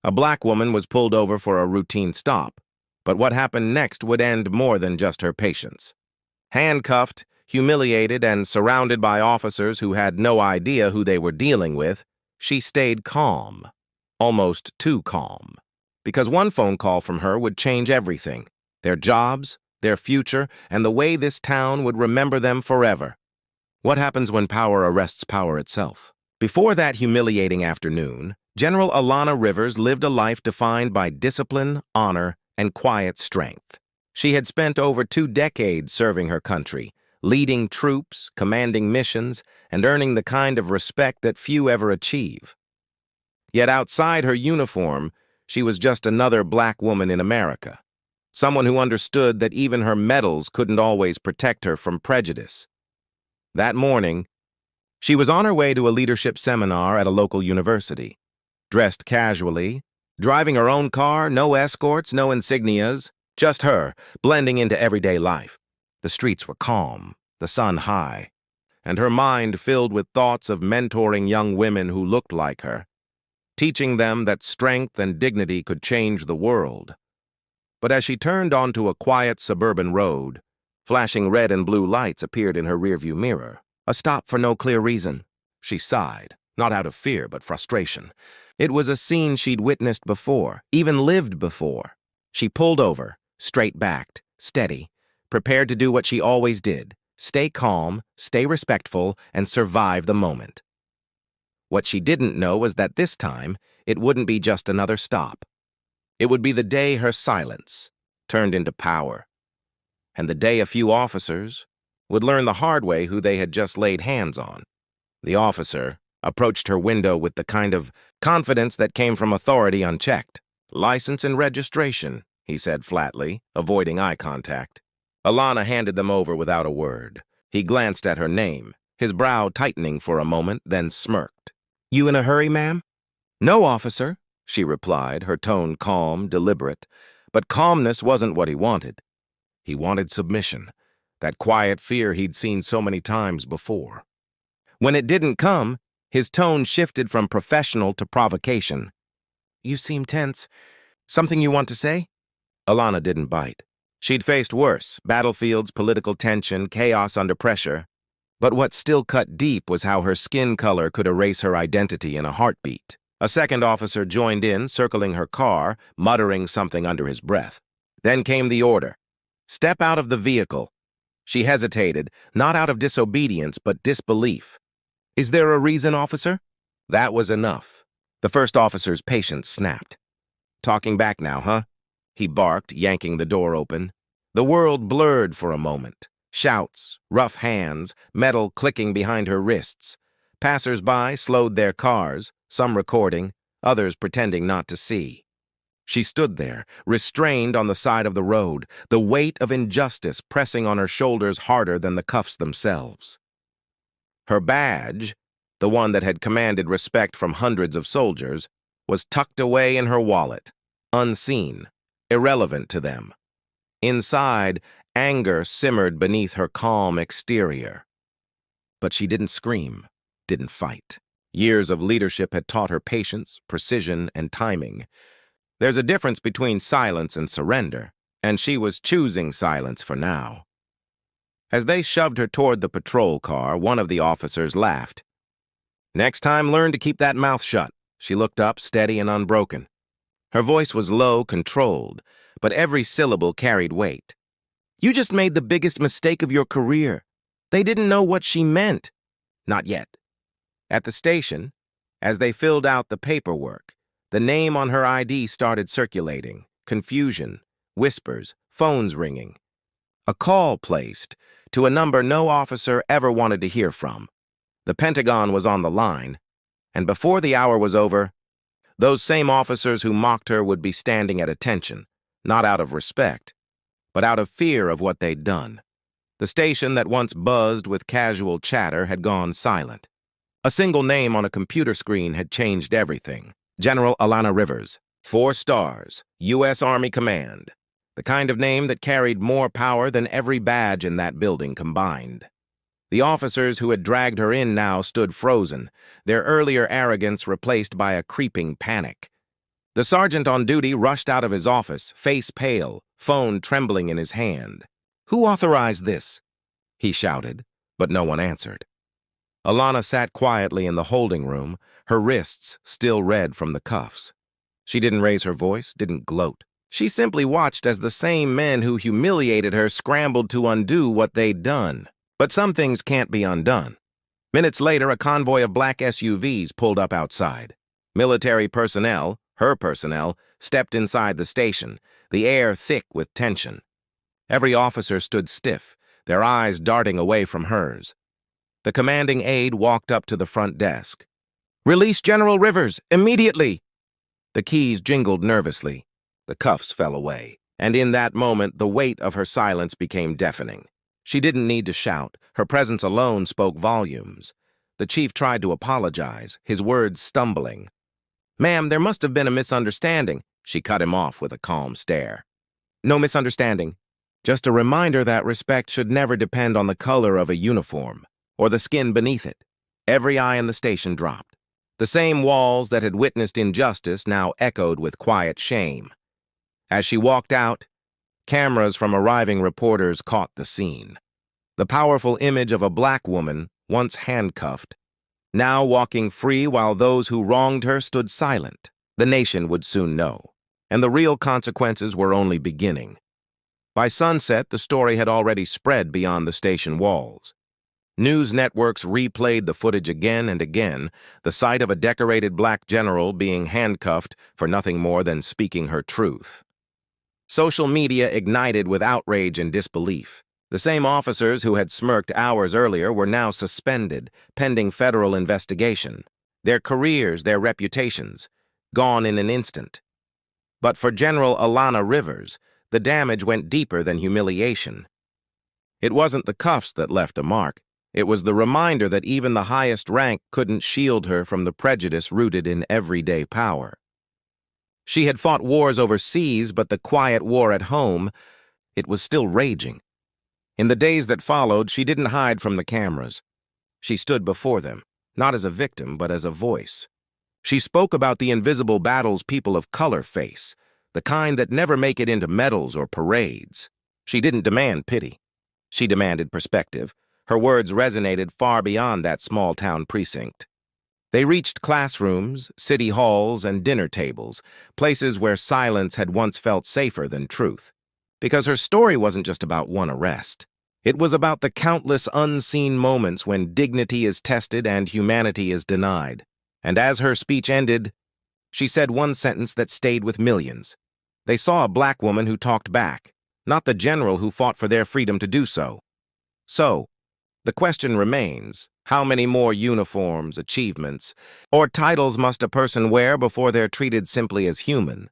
A black woman was pulled over for a routine stop, but what happened next would end more than just her patience. Handcuffed, humiliated, and surrounded by officers who had no idea who they were dealing with, she stayed calm, almost too calm, because one phone call from her would change everything: their jobs, their future, and the way this town would remember them forever. What happens when power arrests power itself? Before that humiliating afternoon, General Alana Rivers lived a life defined by discipline, honor, and quiet strength. She had spent over 2 decades serving her country, leading troops, commanding missions, and earning the kind of respect that few ever achieve. Yet outside her uniform, she was just another black woman in America, someone who understood that even her medals couldn't always protect her from prejudice. That morning, she was on her way to a leadership seminar at a local university. Dressed casually, driving her own car, no escorts, no insignias, just her, blending into everyday life. The streets were calm, the sun high, and her mind filled with thoughts of mentoring young women who looked like her, teaching them that strength and dignity could change the world. But as she turned onto a quiet suburban road, flashing red and blue lights appeared in her rearview mirror. A stop for no clear reason. She sighed, not out of fear but frustration. It was a scene she'd witnessed before, even lived before. She pulled over, straight-backed, steady, prepared to do what she always did: stay calm, stay respectful, and survive the moment. What she didn't know was that this time, it wouldn't be just another stop. It would be the day her silence turned into power, and the day a few officers would learn the hard way who they had just laid hands on. The officer approached her window with the kind of confidence that came from authority unchecked. "License and registration," he said flatly, avoiding eye contact. Alana handed them over without a word. He glanced at her name, his brow tightening for a moment, then smirked. "You in a hurry, ma'am?" "No, officer," she replied, her tone calm, deliberate. But calmness wasn't what he wanted. He wanted submission, that quiet fear he'd seen so many times before. When it didn't come, his tone shifted from professional to provocation. "You seem tense. Something you want to say?" Alana didn't bite. She'd faced worse: battlefields, political tension, chaos under pressure. But what still cut deep was how her skin color could erase her identity in a heartbeat. A second officer joined in, circling her car, muttering something under his breath. Then came the order: "Step out of the vehicle." She hesitated, not out of disobedience, but disbelief. "Is there a reason, officer?" That was enough. The first officer's patience snapped. "Talking back now, huh?" he barked, yanking the door open. The world blurred for a moment. Shouts, rough hands, metal clicking behind her wrists. Passers-by slowed their cars, some recording, others pretending not to see. She stood there, restrained on the side of the road, the weight of injustice pressing on her shoulders harder than the cuffs themselves. Her badge, the one that had commanded respect from hundreds of soldiers, was tucked away in her wallet, unseen, irrelevant to them. Inside, anger simmered beneath her calm exterior. But she didn't scream, didn't fight. Years of leadership had taught her patience, precision, and timing. There's a difference between silence and surrender, and she was choosing silence for now. As they shoved her toward the patrol car, one of the officers laughed. "Next time, learn to keep that mouth shut." She looked up, steady and unbroken. Her voice was low, controlled, but every syllable carried weight. "You just made the biggest mistake of your career. They didn't know what she meant." Not yet. At the station, as they filled out the paperwork, the name on her ID started circulating. Confusion, whispers, phones ringing. A call placed to a number no officer ever wanted to hear from. The Pentagon was on the line, and before the hour was over, those same officers who mocked her would be standing at attention, not out of respect, but out of fear of what they'd done. The station that once buzzed with casual chatter had gone silent. A single name on a computer screen had changed everything. General Alana Rivers, 4 stars, U.S. Army Command. The kind of name that carried more power than every badge in that building combined. The officers who had dragged her in now stood frozen, their earlier arrogance replaced by a creeping panic. The sergeant on duty rushed out of his office, face pale, phone trembling in his hand. "Who authorized this?" he shouted, but no one answered. Alana sat quietly in the holding room, her wrists still red from the cuffs. She didn't raise her voice, didn't gloat. She simply watched as the same men who humiliated her scrambled to undo what they'd done. But some things can't be undone. Minutes later, a convoy of black SUVs pulled up outside. Military personnel, her personnel, stepped inside the station, the air thick with tension. Every officer stood stiff, their eyes darting away from hers. The commanding aide walked up to the front desk. "Release General Rivers, immediately!" The keys jingled nervously. The cuffs fell away, and in that moment, the weight of her silence became deafening. She didn't need to shout. Her presence alone spoke volumes. The chief tried to apologize, his words stumbling. "Ma'am, there must have been a misunderstanding." She cut him off with a calm stare. "No misunderstanding. Just a reminder that respect should never depend on the color of a uniform or the skin beneath it." Every eye in the station dropped. The same walls that had witnessed injustice now echoed with quiet shame. As she walked out, cameras from arriving reporters caught the scene. The powerful image of a black woman, once handcuffed, now walking free while those who wronged her stood silent. The nation would soon know, and the real consequences were only beginning. By sunset, the story had already spread beyond the station walls. News networks replayed the footage again and again, the sight of a decorated black general being handcuffed for nothing more than speaking her truth. Social media ignited with outrage and disbelief. The same officers who had smirked hours earlier were now suspended, pending federal investigation. Their careers, their reputations, gone in an instant. But for General Alana Rivers, the damage went deeper than humiliation. It wasn't the cuffs that left a mark. It was the reminder that even the highest rank couldn't shield her from the prejudice rooted in everyday power. She had fought wars overseas, but the quiet war at home, it was still raging. In the days that followed, she didn't hide from the cameras. She stood before them, not as a victim, but as a voice. She spoke about the invisible battles people of color face, the kind that never make it into medals or parades. She didn't demand pity. She demanded perspective. Her words resonated far beyond that small-town precinct. They reached classrooms, city halls, and dinner tables, places where silence had once felt safer than truth. Because her story wasn't just about one arrest. It was about the countless unseen moments when dignity is tested and humanity is denied. And as her speech ended, she said one sentence that stayed with millions. They saw a black woman who talked back, not the general who fought for their freedom to do so. So, the question remains, how many more uniforms, achievements, or titles must a person wear before they're treated simply as human?